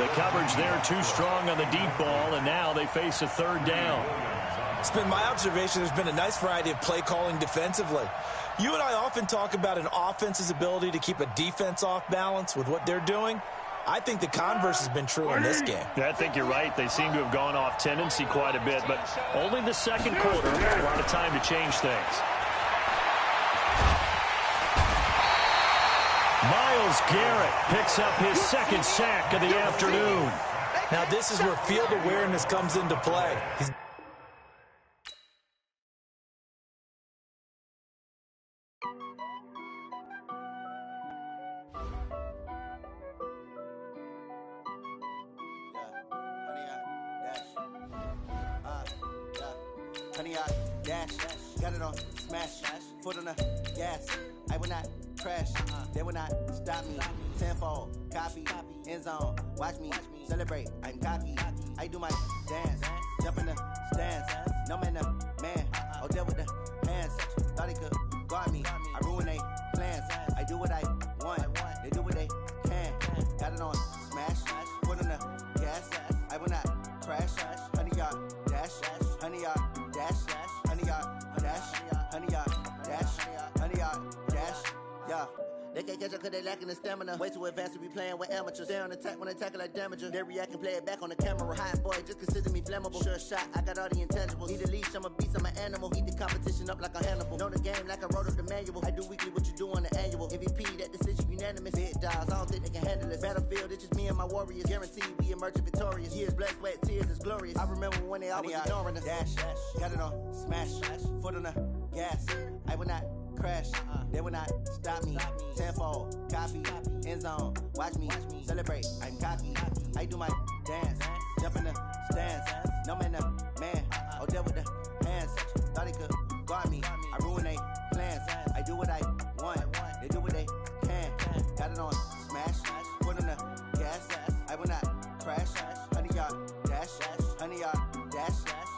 The coverage there too strong on the deep ball, and now they face a third down. It's been my observation there's been a nice variety of play calling defensively. You and I often talk about an offense's ability to keep a defense off balance with what they're doing. I think the converse has been true in this game. I think you're right. They seem to have gone off tendency quite a bit, but only the second quarter. A lot of time to change things. Myles Garrett picks up his second sack of the afternoon. Now this is where field awareness comes into play. Honey, I dash, got it on, smash, foot on the gas. I will not crash, they will not stop me. Tenfold, copy, end zone, watch me celebrate. I'm cocky, I do my dance, jump in the stands. No man, man, oh, there with the hands. Thought he could guard me, I ruin they plans. I do what I want, they do what they can. Got it on, smash, foot on the gas. I will not crash, honey, yard dash, honey, yard dash, honey, yard dash, honey, yard dash, honey, yard dash, yeah. They can't catch up cause they lacking the stamina. Way too advanced to be playing with amateurs. They on attack when they tackle like damager. They react and play it back on the camera. Hot boy, just consider me flammable. Sure shot, I got all the intangibles. Need a leash, I'm a beast, I'm an animal. Heat the competition up like a Hannibal. Know the game like I wrote up the manual. I do weekly what you do on the annual. MVP, that decision unanimous. Big dogs, I don't think they can handle this. Battlefield, it's just me and my warriors. Guaranteed we emerge victorious. Years, blood, sweat, tears, is glorious. I remember when they always ignoring us. Dash, got it on, smash, foot on the gas. I will not crash, they will not stop me. Tenfold, copy, end zone, watch me celebrate. I'm cocky, I do my dance, jump in the stands. No man, man, oh, there with the hands. Thought he could guard me, I ruin they plans. I do what I want, they do what they can. Got it on, smash, foot on the gas. I will not crash, honey, yard dash, honey, yard dash,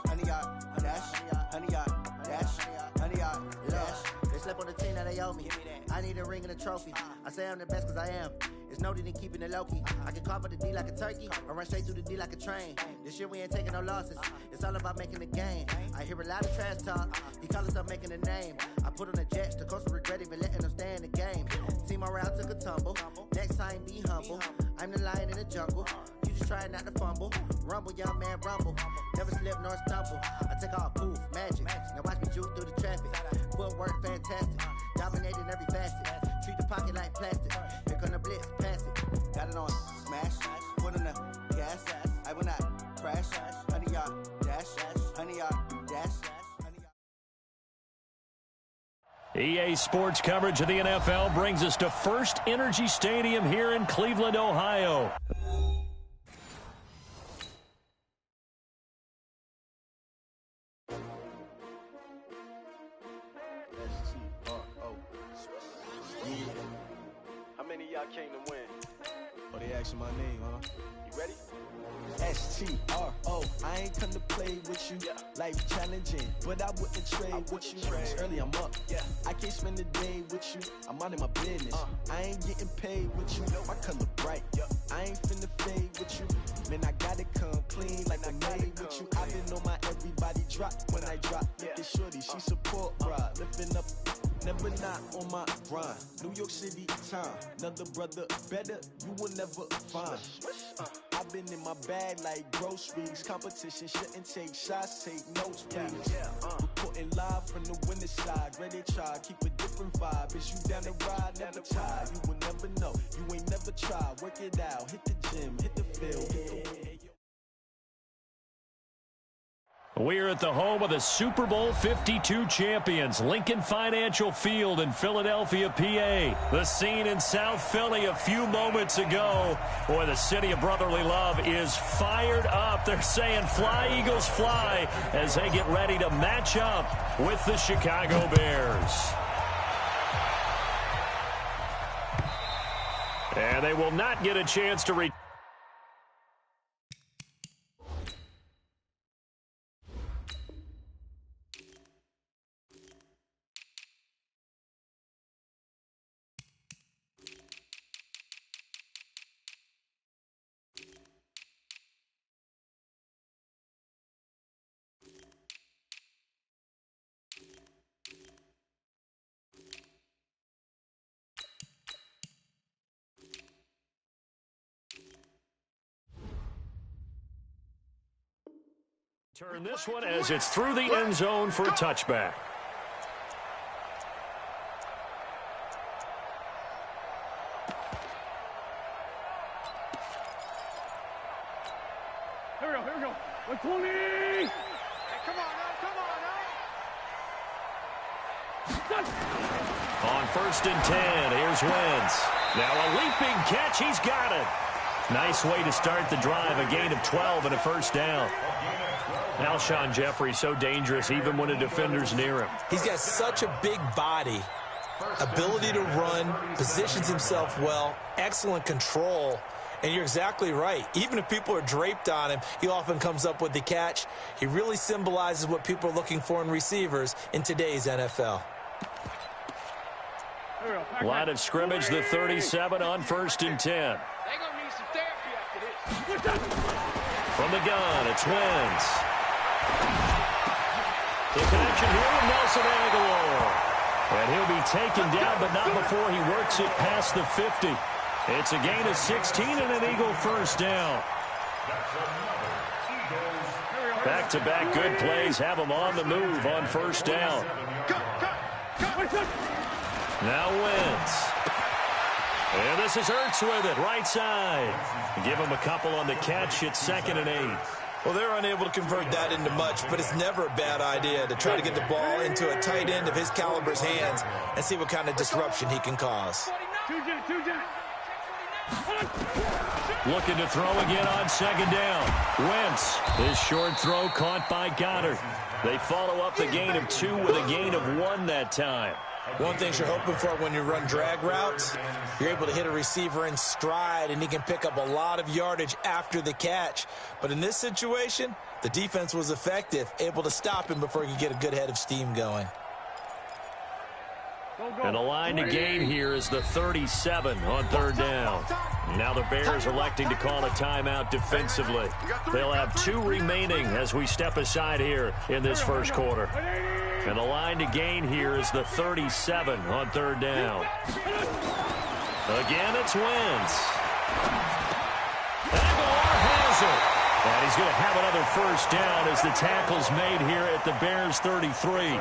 honey, yard dash, honey, yard dash, honey, yard dash. Slip on the team that they owe me. I need a ring and a trophy. I say I'm the best cause I am. It's no need in keeping it low-key. I can carve the D like a turkey or run straight through the D like a train. This year we ain't taking no losses. It's all about making the game. I hear a lot of trash talk. He call himself making a name. I put on the Jets. The coach will regret even letting them stay in the game. Team around took a tumble. Next time be humble. I'm the lion in the jungle. You just try not to fumble. Rumble, young man, rumble. Never slip nor stumble. I take off, poof, magic. Now watch me juke through the traffic. Footwork fantastic. Dominating every facet. Treat the pocket like plastic. Here come the blitz, pass it. Got it on, smash. Foot on the gas. I will not crash. Honey, yard dash. Honey, yard dash. EA Sports coverage of the NFL brings us to First Energy Stadium here in Cleveland, Ohio. How many of y'all came to win? Oh, they asking my name, huh? You ready? STRO, I ain't come to play with you. Life challenging, but I wouldn't trade with you. It's early, I'm up. I can't spend the day with you. I'm out of my business. I ain't getting paid with you. My color bright. I ain't finna fade with you. Man, I gotta come clean like I'm made with you. I've been on my everybody drop when I drop. Look at shorty, she support ride. Lifting up, never not on my grind. New York City time. Another brother better, you will never find. I've been in my bag like groceries. Competition shouldn't take shots, take notes, please. Reporting live from the winning side. Ready to try, keep a different vibe. Is you down the ride, never tired. You will never know, you ain't never tried. Work it out, hit the gym, hit the field, hit the win. We're at the home of the Super Bowl 52 champions, Lincoln Financial Field in Philadelphia, PA. The scene in South Philly a few moments ago. Boy, the city of brotherly love is fired up. They're saying, "Fly, Eagles, fly," as they get ready to match up with the Chicago Bears. And they will not get a chance to Turn this one as it's through the end zone for a touchback. Here we go. 120! Hey, come on now. On 1st and 10, here's Wentz. Now a leaping catch, he's got it. Nice way to start the drive, a gain of 12 and a first down. Alshon Jeffrey so dangerous even when a defender's near him. He's got such a big body, ability to run, positions himself well, excellent control. And you're exactly right. Even if people are draped on him, he often comes up with the catch. He really symbolizes what people are looking for in receivers in today's NFL. Line of scrimmage, the 37 on 1st and 10. They're going to need some therapy after this. From the gun, it's Wentz. The connection here with Nelson Aguilar. And he'll be taken down, but not before he works it past the 50. It's a gain of 16 and an Eagle first down. Back-to-back good plays have him on the move on 1st down. Now Wentz. And this is Ertz with it, right side. Give him a couple on the catch. It's 2nd and 8. Well, they're unable to convert that into much, but it's never a bad idea to try to get the ball into a tight end of his caliber's hands and see what kind of disruption he can cause. Looking to throw again on 2nd down. Wentz, his short throw caught by Goddard. They follow up the gain of 2 with a gain of 1 that time. One thing you're hoping for when you run drag routes, you're able to hit a receiver in stride, and he can pick up a lot of yardage after the catch. But in this situation, the defense was effective, able to stop him before he could get a good head of steam going. And the line to gain here is the 37 on 3rd down. Now the Bears electing to call a timeout defensively. They'll have 2 remaining as we step aside here in this first quarter. And the line to gain here is the 37 on 3rd down. Again, it's Wentz. Aguilar has it. And he's going to have another first down as the tackle's made here at the Bears 33.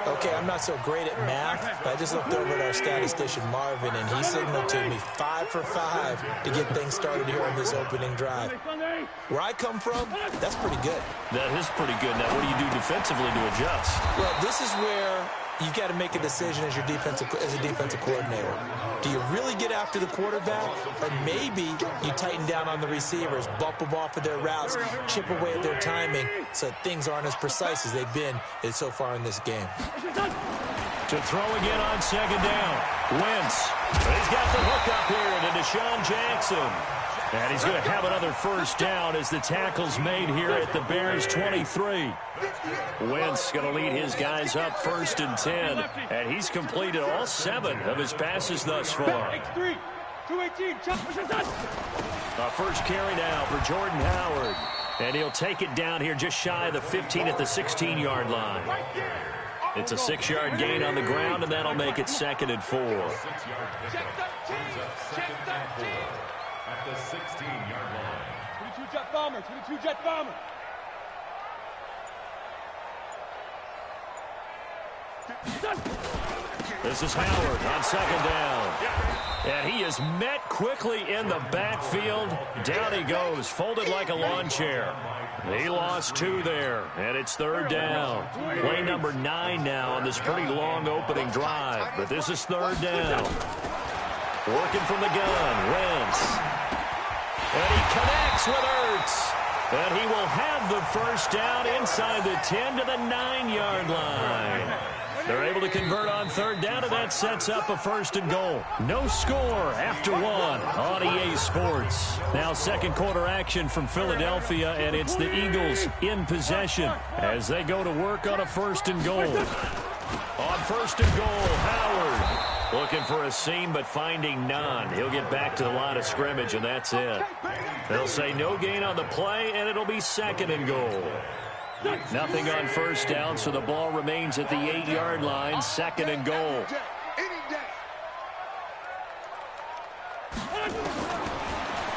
Okay, I'm not so great at math, but I just looked over at our statistician, Marvin, and he signaled to me 5 for 5 to get things started here on this opening drive. Where I come from, that's pretty good. That is pretty good. Now, what do you do defensively to adjust? Well, this is where you got to make a decision as a defensive coordinator. Do you really get after the quarterback, or maybe you tighten down on the receivers, bump them off of their routes, chip away at their timing, so things aren't as precise as they've been so far in this game. To throw again on 2nd down. Wentz. He's got the hook up here to Deshaun Jackson. And he's going to have another first down as the tackle's made here at the Bears 23. Wentz going to lead his guys up 1st and 10. And he's completed all 7 of his passes thus far. A first carry now for Jordan Howard. And he'll take it down here just shy of the 15 at the 16-yard line. It's a 6-yard gain on the ground, and that'll make it 2nd and 4. At the 16-yard line. 22 jet bomber, 22 jet bomber. This is Howard on 2nd down. And he is met quickly in the backfield. Down he goes, folded like a lawn chair. He lost 2 there, and it's 3rd down. Play number 9 now on this pretty long opening drive. But this is 3rd down. Working from the gun, Wentz. And he connects with Ertz. And he will have the first down inside the 10 to the 9-yard line. They're able to convert on 3rd down, and that sets up a 1st and goal. No score after 1 on EA Sports. Now 2nd quarter action from Philadelphia, and it's the Eagles in possession as they go to work on a 1st and goal. On 1st and goal, Howard. Looking for a seam, but finding none. He'll get back to the line of scrimmage, and that's it. They'll say no gain on the play, and it'll be 2nd and goal. Nothing on 1st down, so the ball remains at the 8-yard line, 2nd and goal.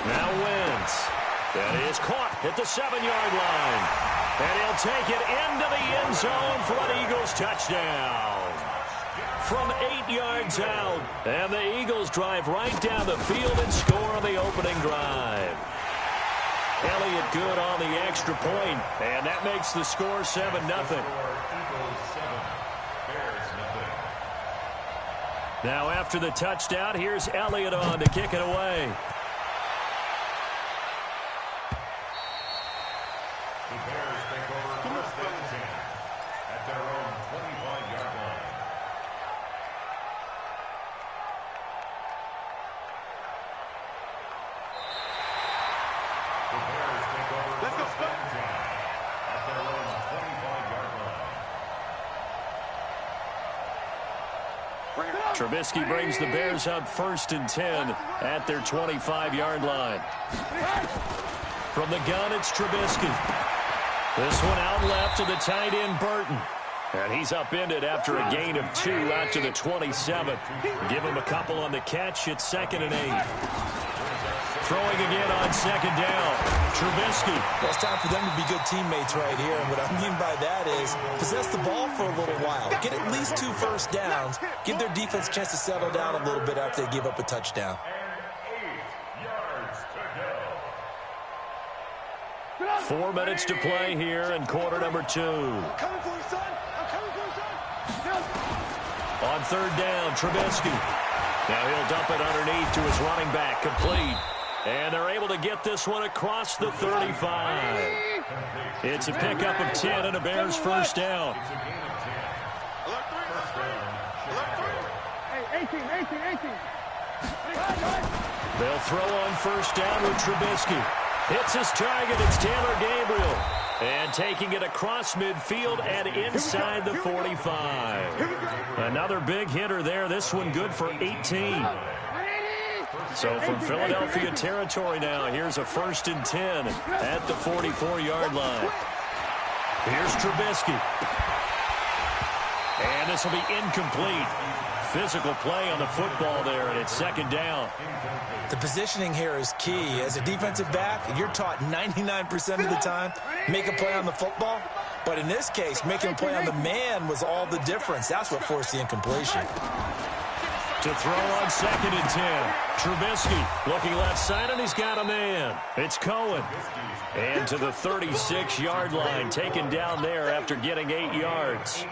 Now Wentz. That is caught at the 7-yard line. And he'll take it into the end zone for an Eagles touchdown. From 8 yards out. And the Eagles drive right down the field and score on the opening drive. Elliott good on the extra point, and that makes the score 7-0. Now after the touchdown, here's Elliott on to kick it away. The Bears take over first and 10 at their own 25-yard line. The Bears take over first and 10 at their own 25-yard line. Trubisky brings the Bears up 1st and 10 at their 25-yard line. From the gun, it's Trubisky. This one out left to the tight end, Burton. And he's upended after a gain of 2 out to the 27. Give him a couple on the catch. It's 2nd and 8. Throwing again on 2nd down. Trubisky. Well, it's time for them to be good teammates right here. And what I mean by that is possess the ball for a little while. Get at least 2 first downs. Give their defense a chance to settle down a little bit after they give up a touchdown. 8 yards to go. 4 minutes to play here in quarter number 2. I'm coming for you, son. I'm coming for you, son. On 3rd down, Trubisky. Now he'll dump it underneath to his running back, complete. And they're able to get this one across the 35. It's a pickup of 10 and a Bears first down. Alert 3. Alert 3. Hey, 18. They'll throw on 1st down with Trubisky. Hits his target. It's Taylor Gabriel. And taking it across midfield and inside the 45. Another big hitter there. This one good for 18. So from Philadelphia territory now, here's a 1st and 10 at the 44-yard line. Here's Trubisky. And this will be incomplete. Physical play on the football there, and it's 2nd down. The positioning here is key. As a defensive back, you're taught 99% of the time, make a play on the football. But in this case, making a play on the man was all the difference. That's what forced the incompletion. To throw on 2nd and 10. Trubisky looking left side, and he's got a man. It's Cohen. And to the 36-yard line, taken down there after getting 8 yards.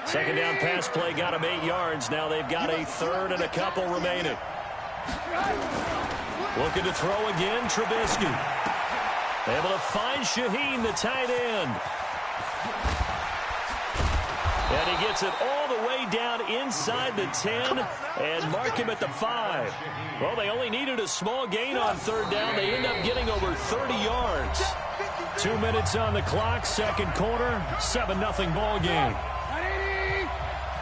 2nd down pass play got him 8 yards. Now they've got a 3rd and a couple remaining. Looking to throw again, Trubisky. Able to find Shaheen, the tight end. And he gets it all the way down inside the 10 and mark him at the 5. Well, they only needed a small gain on 3rd down. They end up getting over 30 yards. 2 minutes on the clock, 2nd quarter, 7-0 ball game.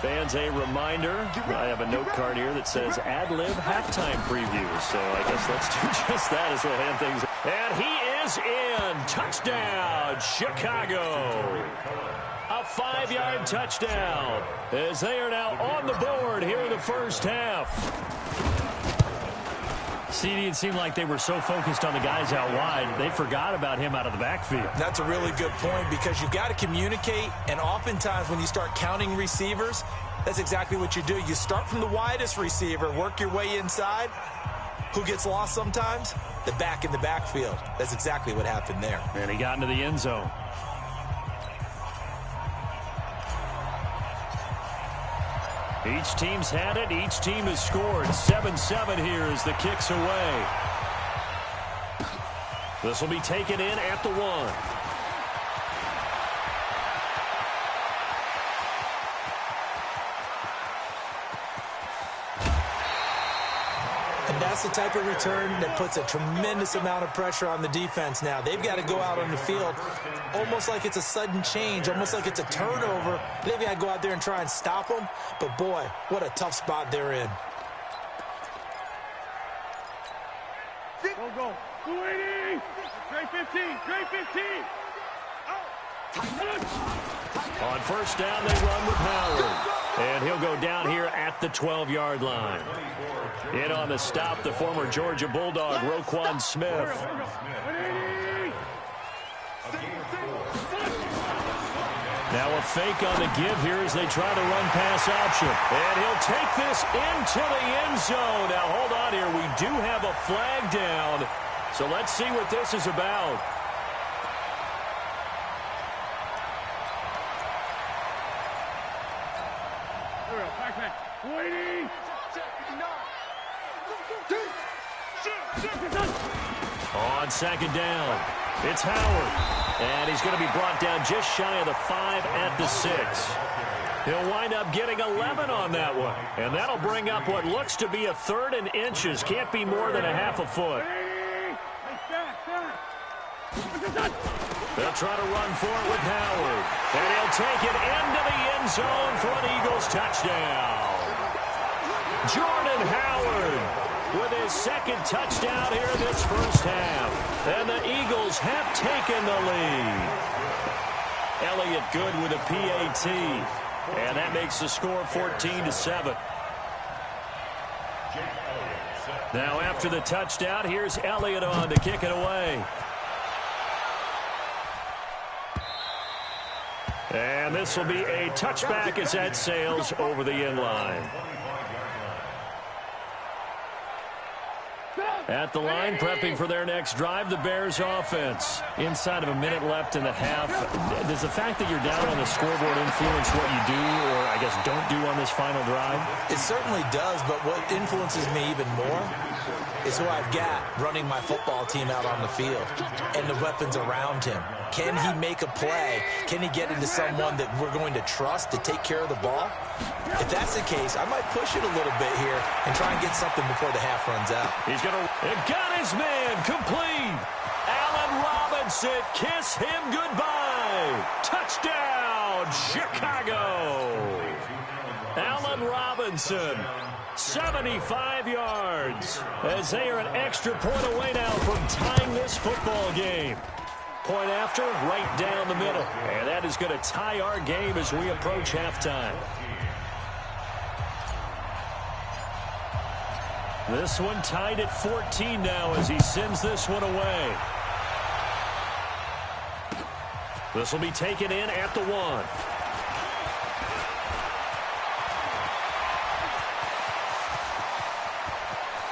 Fans, a reminder, I have a note card here that says ad-lib halftime preview. So I guess let's do just that as we'll hand things. And he is in. Touchdown, Chicago. A 5-yard touchdown as they are now on the board here in the first half. CD, it seemed like they were so focused on the guys out wide, they forgot about him out of the backfield. That's a really good point because you've got to communicate, and oftentimes when you start counting receivers, that's exactly what you do. You start from the widest receiver, work your way inside. Who gets lost sometimes? The back in the backfield. That's exactly what happened there. And he got into the end zone. Each team's had it. Each team has scored. 7-7 here as the kick's away. This will be taken in at the 1. And that's the type of return that puts a tremendous amount of pressure on the defense now. They've got to go out on the field almost like it's a sudden change, almost like it's a turnover. They've got to go out there and try and stop them. But, boy, what a tough spot they're in. Go. 280. Straight 15. Straight 15. Out. On first down, they run with Howard. And he'll go down here at the 12-yard line. In on the stop, the former Georgia Bulldog, Roquan Smith. Now a fake on the give here as they try to run pass option. And he'll take this into the end zone. Now hold on here. We do have a flag down. So let's see what this is about. On second down, it's Howard. And he's going to be brought down just shy of the 5 at the 6. He'll wind up getting 11 on that one. And that'll bring up what looks to be a 3rd and inches. Can't be more than a half a foot. They'll try to run for it with Howard. And he'll take it into the end zone for an Eagles touchdown. Jordan Howard with his 2nd touchdown here in this first half. And the Eagles have taken the lead. Elliott good with a PAT. And that makes the score 14-7. Now after the touchdown, here's Elliott on to kick it away. And this will be a touchback as that sails over the end line. At the line, prepping for their next drive, the Bears offense. Inside of a minute left in the half. Does the fact that you're down on the scoreboard influence what you do, or I guess don't do on this final drive? It certainly does, but what influences me even more is who I've got running my football team out on the field and the weapons around him. Can he make a play? Can he get into someone that we're going to trust to take care of the ball? If that's the case, I might push it a little bit here and try and get something before the half runs out. He's going to... It got his man complete. Allen Robinson, kiss him goodbye. Touchdown, Chicago. Allen Robinson, 75 yards, as they are an extra point away now from tying this football game. Point after, right down the middle. And that is going to tie our game as we approach halftime. This one tied at 14 now as he sends this one away. This will be taken in at the 1.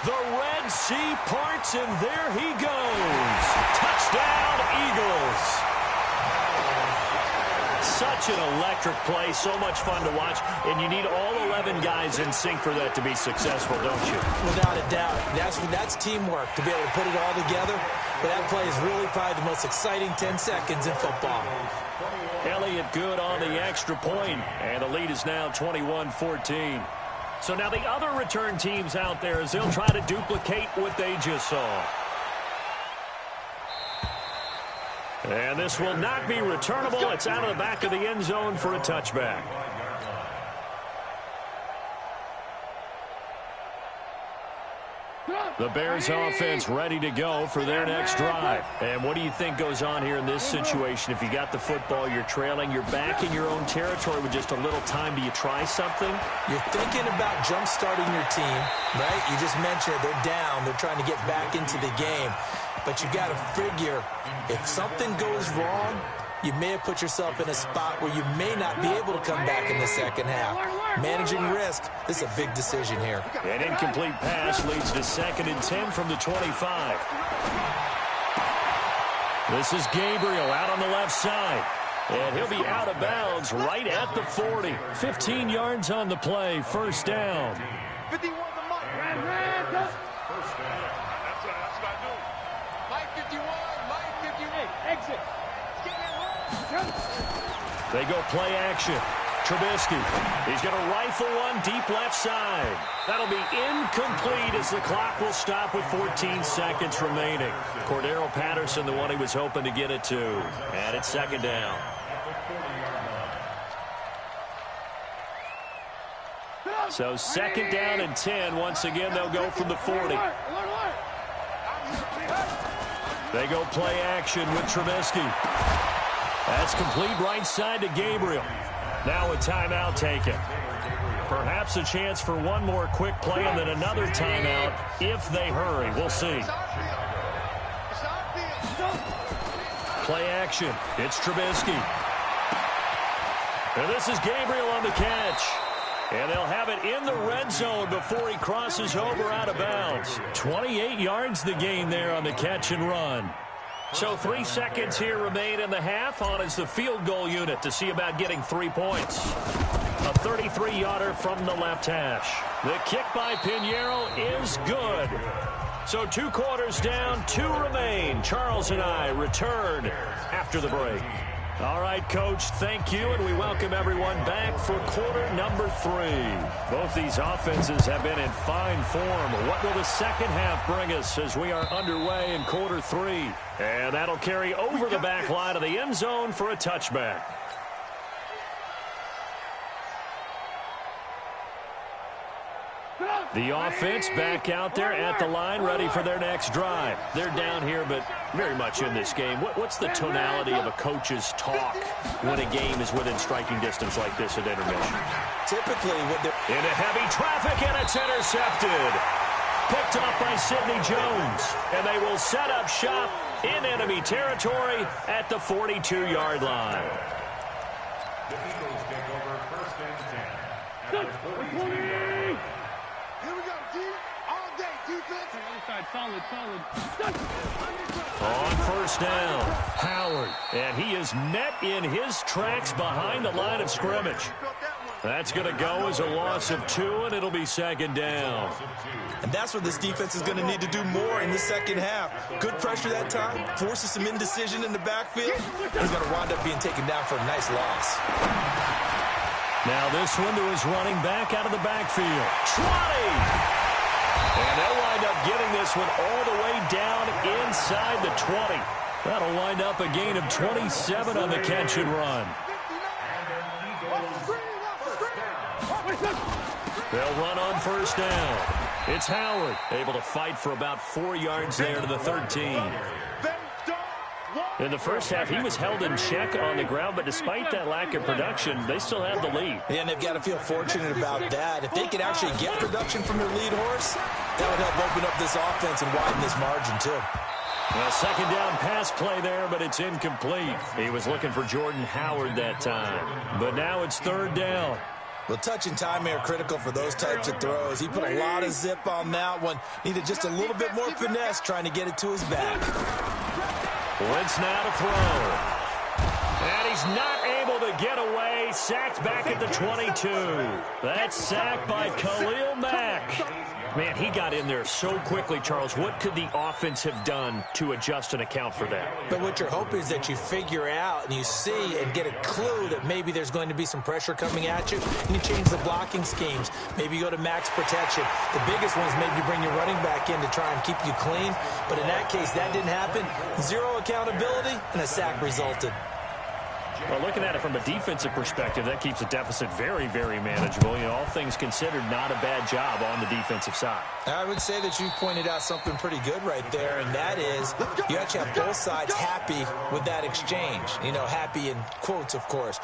The Red Sea parts, and there he goes. Touchdown, Eagles. Such an electric play, so much fun to watch, and you need all 11 guys in sync for that to be successful, don't you? Without a doubt. That's teamwork to be able to put it all together, but that play is really probably the most exciting 10 seconds in football. Elliott good on the extra point, and the lead is now 21-14. So now the other return teams out there as they'll try to duplicate what they just saw. And this will not be returnable. It's out of the back of the end zone for a touchback. The Bears offense ready to go for their next drive. And what do you think goes on here in this situation? If you got the football, you're trailing, you're back in your own territory with just a little time. Do you try something? You're thinking about jump-starting your team, right? You just mentioned they're down. They're trying to get back into the game. But you got to figure, if something goes wrong, you may have put yourself in a spot where you may not be able to come back in the second half. Managing risk, this is a big decision here. An incomplete pass leads to 2nd and 10 from the 25. This is Gabriel out on the left side. And he'll be out of bounds right at the 40. 15 yards on the play, first down. 51 the Mike. First down. That's what I do. Mike 51, Mike 58. Exit. They go play action. Trubisky. He's going to rifle one deep left side. That'll be incomplete as the clock will stop with 14 seconds remaining. Cordero Patterson, the one he was hoping to get it to. And it's 2nd down. So 2nd down and 10. Once again, they'll go from the 40. They go play action with Trubisky. That's complete right side to Gabriel. Now a timeout taken. Perhaps a chance for one more quick play and then another timeout if they hurry. We'll see. Play action. It's Trubisky. And this is Gabriel on the catch. And they'll have it in the red zone before he crosses over out of bounds. 28 yards the gain there on the catch and run. So 3 seconds here remain in the half. On is the field goal unit to see about getting 3 points. A 33-yarder from the left hash. The kick by Pinheiro is good. So 2 quarters down, 2 remain. Charles and I return after the break. All right, Coach, thank you, and we welcome everyone back for quarter number 3. Both these offenses have been in fine form. What will the second half bring us as we are underway in quarter 3? And that'll carry over the back line of the end zone for a touchback. The offense back out there at the line, ready for their next drive. They're down here, but very much in this game. What's the tonality of a coach's talk when a game is within striking distance like this at intermission? Typically, into heavy traffic, and it's intercepted. Picked off by Sidney Jones, and they will set up shop in enemy territory at the 42-yard line. The Eagles take over first and 10 at the 42. Here we go, D. All day, defense. Solid. On first down, Howard. And he is met in his tracks behind the line of scrimmage. That's going to go as a loss of 2, and it'll be second down. And that's what this defense is going to need to do more in the second half. Good pressure that time, forces some indecision in the backfield. He's going to wind up being taken down for a nice loss. Now this one to his running back out of the backfield. Trotty! And they'll wind up getting this one all the way down inside the 20. That'll wind up a gain of 27 on the catch and run. They'll run on first down. It's Howard, able to fight for about 4 yards there to the 13. In the first half, he was held in check on the ground, but despite that lack of production, they still have the lead. Yeah, and they've got to feel fortunate about that. If they could actually get production from their lead horse, that would help open up this offense and widen this margin, too. A second down pass play there, but it's incomplete. He was looking for Jordan Howard that time. But now it's third down. Well, touch and time are critical for those types of throws. He put a lot of zip on that one. Needed just a little bit more finesse trying to get it to his back. Wentz now to throw. And he's not able to get away. Sacked back at the 22. That's sacked by Khalil Mack. Man, he got in there so quickly, Charles. What could the offense have done to adjust and account for that? But what you're hoping is that you figure out and you see and get a clue that maybe there's going to be some pressure coming at you, and you change the blocking schemes. Maybe you go to max protection. The biggest one is maybe bring your running back in to try and keep you clean. But in that case, that didn't happen. Zero accountability, and a sack resulted. Well, looking at it from a defensive perspective, that keeps the deficit very, very manageable. You know, all things considered, not a bad job on the defensive side. I would say that you've pointed out something pretty good right there, and that is you actually have both sides happy with that exchange. You know, happy in quotes, of course.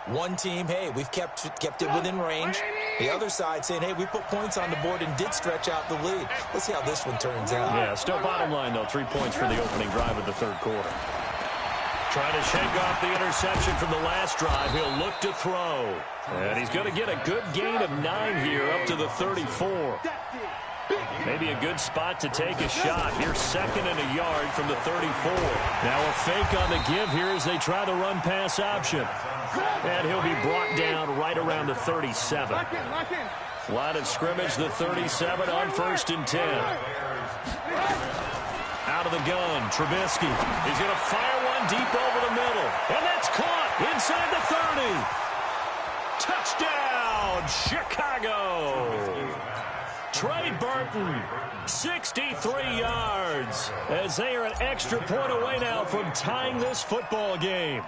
One team, hey, we've kept it within range. The other side saying, hey, we put points on the board and did stretch out the lead. Let's see how this one turns out. Yeah, still bottom line, though, 3 points for the opening drive of the third quarter. Trying to shake off the interception from the last drive. He'll look to throw. And he's going to get a good gain of 9 here up to the 34. Maybe a good spot to take a shot. Here's second and a yard from the 34. Now a fake on the give here as they try the run-pass option. And he'll be brought down right around the 37. Line of scrimmage, the 37 on first and 10. Out of the gun, Trubisky. He's going to fire one deep over the middle. And that's caught inside the 30. Touchdown, Chicago. Trey Burton. 63 yards as they are an extra point away now from tying this football game.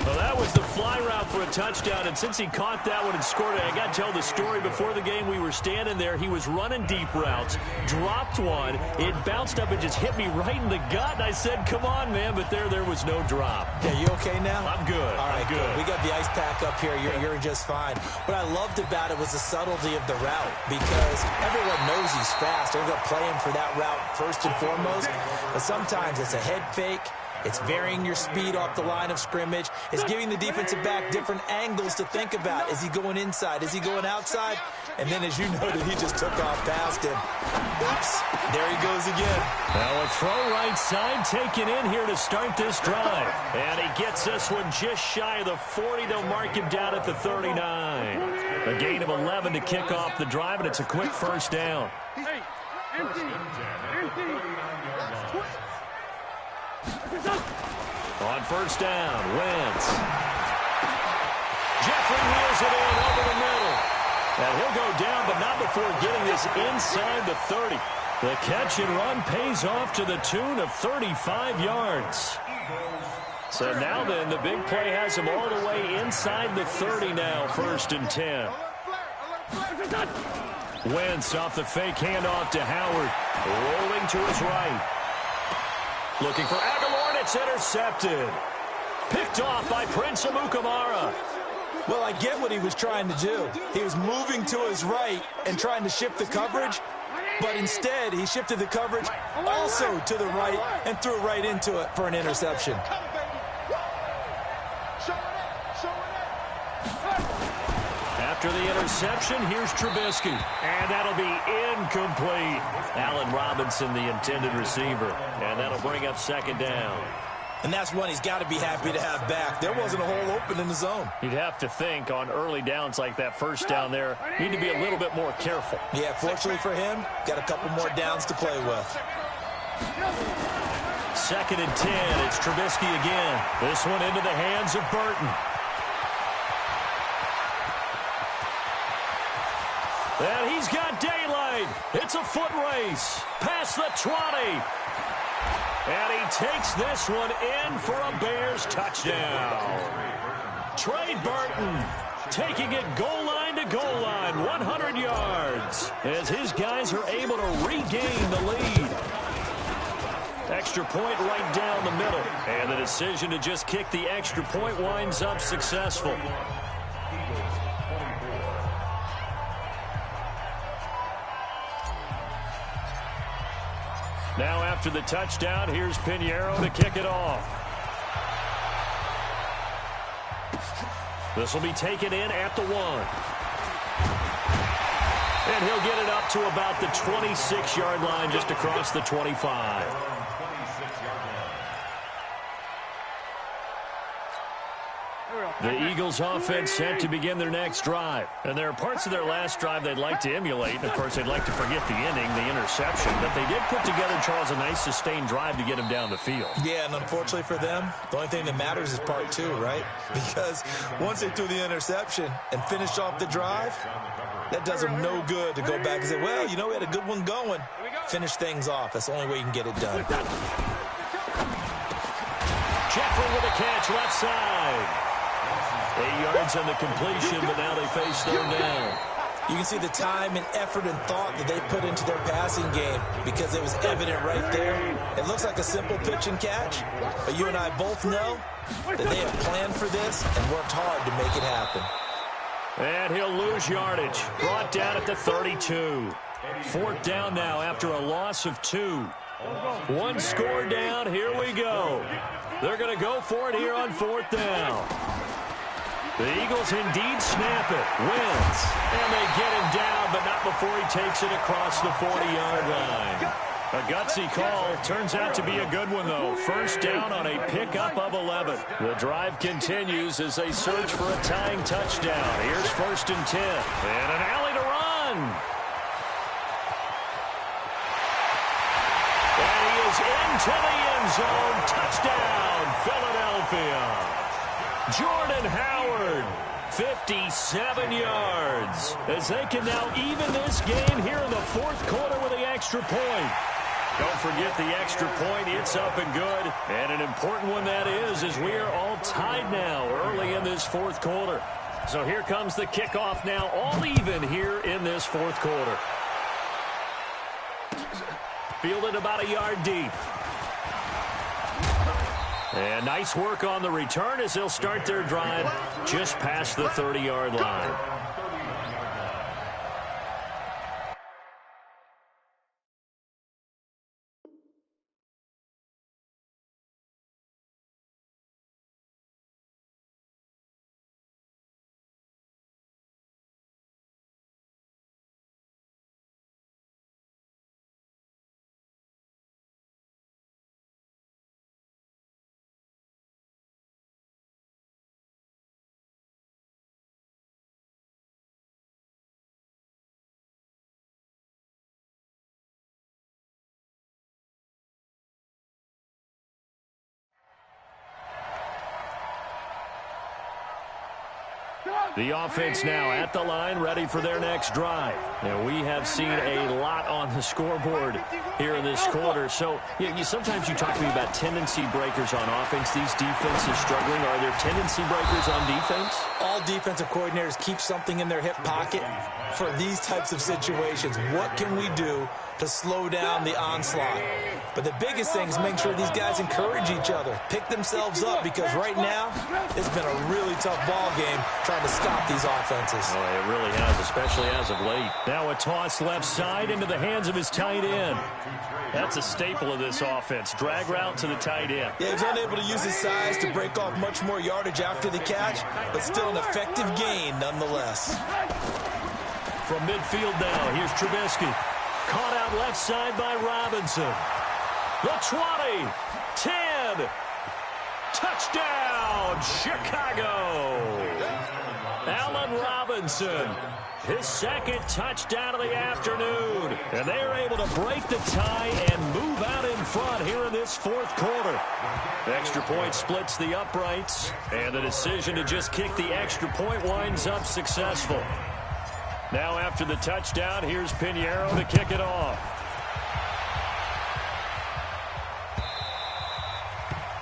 Well, that was the fly route for a touchdown, and since he caught that one and scored it, I got to tell the story. Before the game, we were standing there. He was running deep routes, dropped one. It bounced up and just hit me right in the gut, and I said, come on, man, but there was no drop. Yeah, you okay now? I'm good. All right, I'm good. We got the ice pack up here. You're just fine. What I loved about it was the subtlety of the route, because everyone knows he's fast. They're going to play him for that route first and foremost, but sometimes it's a head fake. It's varying your speed off the line of scrimmage. It's giving the defensive back different angles to think about. Is he going inside? Is he going outside? And then, as you noted, he just took off past him. Oops. There he goes again. Now a throw right side taken in here to start this drive. And he gets this one just shy of the 40. They'll mark him down at the 39. A gain of 11 to kick off the drive, and it's a quick first down. Hey, empty. On first down, Wentz. Jeffrey wheels it in over the middle. And he'll go down, but not before getting this inside the 30. The catch and run pays off to the tune of 35 yards. So now then, the big play has him all the way inside the 30 now, 1st and 10. Wentz off the fake handoff to Howard. Rolling to his right. Looking for Aguilar, and it's intercepted. Picked off by Prince Amukamara. Well, I get what he was trying to do. He was moving to his right and trying to shift the coverage, but instead he shifted the coverage also to the right and threw right into it for an interception. After the interception, here's Trubisky. And that'll be incomplete. Allen Robinson, the intended receiver. And that'll bring up 2nd down. And that's one he's got to be happy to have back. There wasn't a hole open in the zone. You'd have to think on early downs like that first down there, need to be a little bit more careful. Yeah, fortunately for him, got a couple more downs to play with. 2nd and 10. It's Trubisky again. This one into the hands of Burton. And he's got daylight. It's a foot race. Past the 20. And he takes this one in for a Bears touchdown. Trey Burton taking it goal line to goal line, 100 yards, as his guys are able to regain the lead. Extra point right down the middle. And the decision to just kick the extra point winds up successful. Now after the touchdown, here's Pinheiro to kick it off. This will be taken in at the 1. And he'll get it up to about the 26-yard line, just across the 25. The Eagles offense set to begin their next drive. And there are parts of their last drive they'd like to emulate. And, of course, they'd like to forget the inning, the interception. But they did put together, Charles, a nice sustained drive to get him down the field. Yeah, and unfortunately for them, the only thing that matters is part 2, right? Because once they threw the interception and finished off the drive, that does them no good to go back and say, well, you know, we had a good one going. Finish things off. That's the only way you can get it done. Jeffrey with a catch left side. 8 yards on the completion, but now they face 3rd down. You can see the time and effort and thought that they put into their passing game because it was evident right there. It looks like a simple pitch and catch, but you and I both know that they have planned for this and worked hard to make it happen. And he'll lose yardage. Brought down at the 32. 4th down now after a loss of 2. 1 score down. Here we go. They're going to go for it here on 4th down. The Eagles indeed snap it. Wins. And they get him down, but not before he takes it across the 40-yard line. A gutsy call. Turns out to be a good one, though. 1st down on a pickup of 11. The drive continues as they search for a tying touchdown. Here's 1st and 10. And an alley to run. And he is into the end zone. Touchdown, Philadelphia. Jordan Howard, 57 yards. As they can now even this game here in the fourth quarter with the extra point. Don't forget the extra point. It's up and good. And an important one that is, as we are all tied now early in this fourth quarter. So here comes the kickoff now, all even here in this fourth quarter. Fielded about a yard deep. And nice work on the return as they'll start their drive just past the 30-yard line. The offense now at the line, ready for their next drive. And we have seen a lot on the scoreboard here in this quarter. So sometimes you talk to me about tendency breakers on offense. These defenses struggling. Are there tendency breakers on defense? All defensive coordinators keep something in their hip pocket for these types of situations. What can we do to slow down the onslaught? But the biggest thing is making sure these guys encourage each other, pick themselves up, because right now it's been a really tough ball game trying to stop these offenses. Oh, it really has, especially as of late. Now a toss left side into the hands of his tight end. That's a staple of this offense. Drag route to the tight end. Yeah, he's unable to use his size to break off much more yardage after the catch, but still an effective gain nonetheless. From midfield now, here's Trubisky. Caught out left side by Robinson. The 20, 10, touchdown, Chicago. Allen Robinson, his second touchdown of the afternoon. And they are able to break the tie and move out in front here in this fourth quarter. The extra point splits the uprights, and the decision to just kick the extra point winds up successful. Now after the touchdown, here's Pinheiro to kick it off.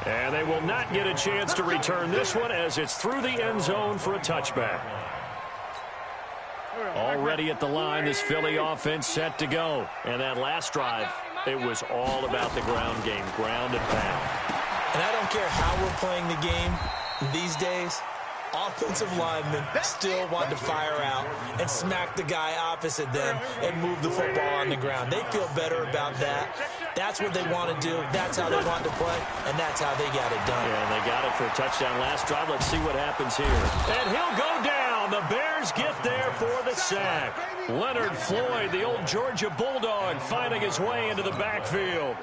And they will not get a chance to return this one as it's through the end zone for a touchback. Already at the line, this Philly offense set to go. And that last drive, it was all about the ground game, ground and pound. And I don't care how we're playing the game these days, offensive linemen still want to fire out and smack the guy opposite them and move the football on the ground. They feel better about that. That's what they want to do. That's how they want to play, and that's how they got it done. Yeah, and they got it for a touchdown last drive. Let's see what happens here. And he'll go down. The Bears get there for the sack. Leonard Floyd, the old Georgia Bulldog, finding his way into the backfield.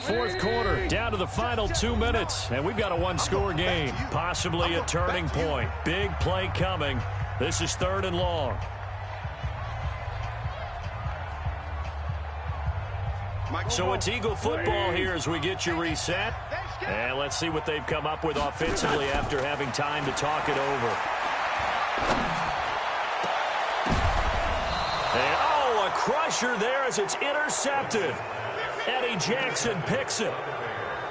Fourth quarter, down to the final 2 minutes, and we've got a one-score game, possibly a turning point. Big play coming. This is 3rd and long. So it's Eagle football here as we get you reset. And let's see what they've come up with offensively after having time to talk it over. And, oh, a crusher there as it's intercepted. Eddie Jackson picks it.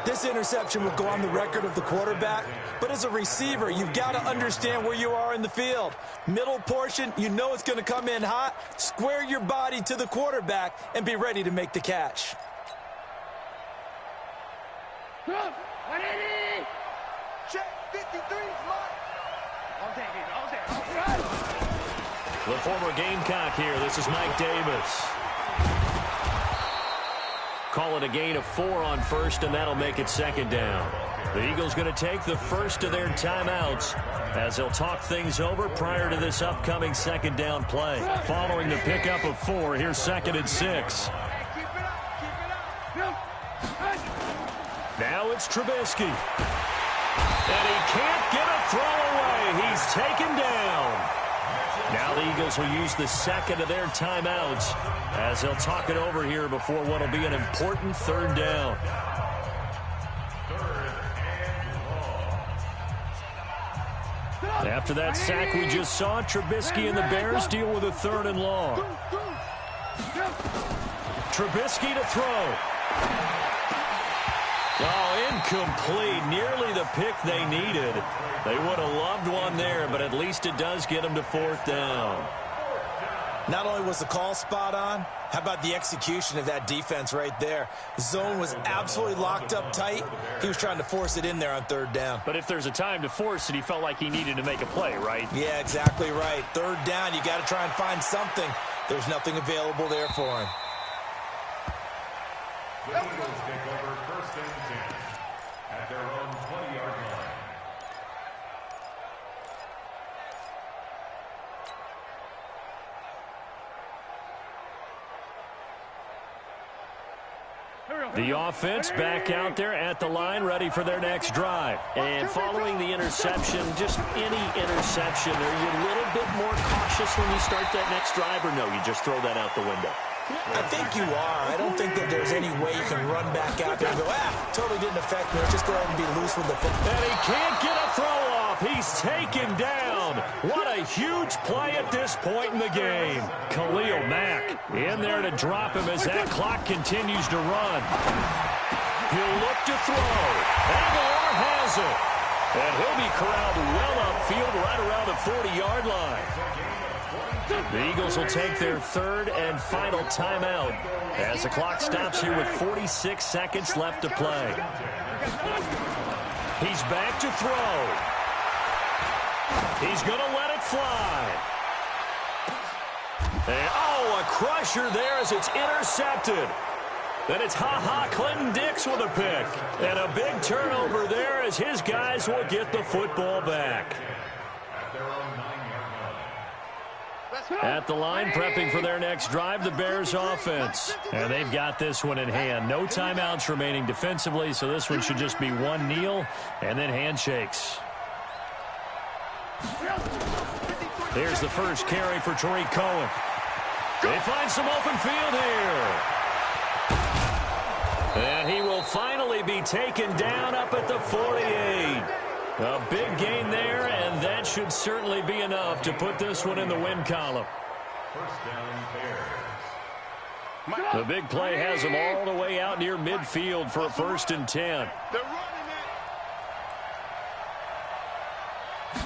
This interception will go on the record of the quarterback, but as a receiver, you've got to understand where you are in the field. Middle portion, you know it's going to come in hot. Square your body to the quarterback and be ready to make the catch. Check 53, The former Gamecock here. This is Mike Davis. Call it a gain of 4 on first, and that'll make it 2nd down. The Eagles going to take the first of their timeouts as they'll talk things over prior to this upcoming 2nd down play. Following the pickup of 4, here's 2nd and 6. Now it's Trubisky. And he can't get a throw away. He's taken down. Now the Eagles will use the second of their timeouts as they'll talk it over here before what will be an important 3rd down. After that sack we just saw, Trubisky and the Bears deal with a 3rd and long. Trubisky to throw. Oh, incomplete. Nearly the pick they needed. They would have loved one there, but at least it does get them to 4th down. Not only was the call spot on, how about the execution of that defense right there? The zone was absolutely locked up tight. He was trying to force it in there on 3rd down. But if there's a time to force it, he felt like he needed to make a play, right? Yeah, exactly right. 3rd down, you got to try and find something. There's nothing available there for him. The Eagles take over 1st and 10 at their own 20-yard line. The offense back out there at the line, ready for their next drive. And following the interception, just any interception, are you a little bit more cautious when you start that next drive, or no, you just throw that out the window? I think you are. I don't think that there's any way you can run back out there and go, totally didn't affect me. Let's just go ahead and be loose with the football. And he can't get a throw off. He's taken down. What a huge play at this point in the game. Khalil Mack in there to drop him as that clock continues to run. He'll look to throw. Aguilar has it. And he'll be corralled well upfield right around the 40-yard line. The Eagles will take their 3rd and final timeout as the clock stops here with 46 seconds left to play. He's back to throw. He's going to let it fly. And, a crusher there as it's intercepted. Then it's Clinton Dix with a pick. And a big turnover there as his guys will get the football back. At the line, prepping for their next drive, the Bears offense. And they've got this one in hand. No timeouts remaining defensively, so this one should just be one kneel and then handshakes. Here's the first carry for Tariq Cohen. They find some open field here. And he will finally be taken down up at the 48. A big gain there, and that should certainly be enough to put this one in the win column. 1st down, Bears. The big play has them all the way out near midfield for a 1st and 10. They're running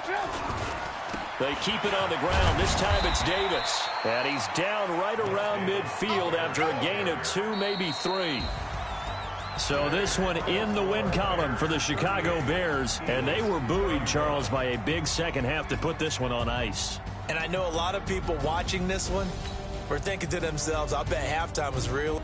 it. They keep it on the ground. This time it's Davis. And he's down right around midfield after a gain of 2, maybe 3. So this one in the win column for the Chicago Bears. And they were buoyed, Charles, by a big second half to put this one on ice. And I know a lot of people watching this one were thinking to themselves, I bet halftime was real.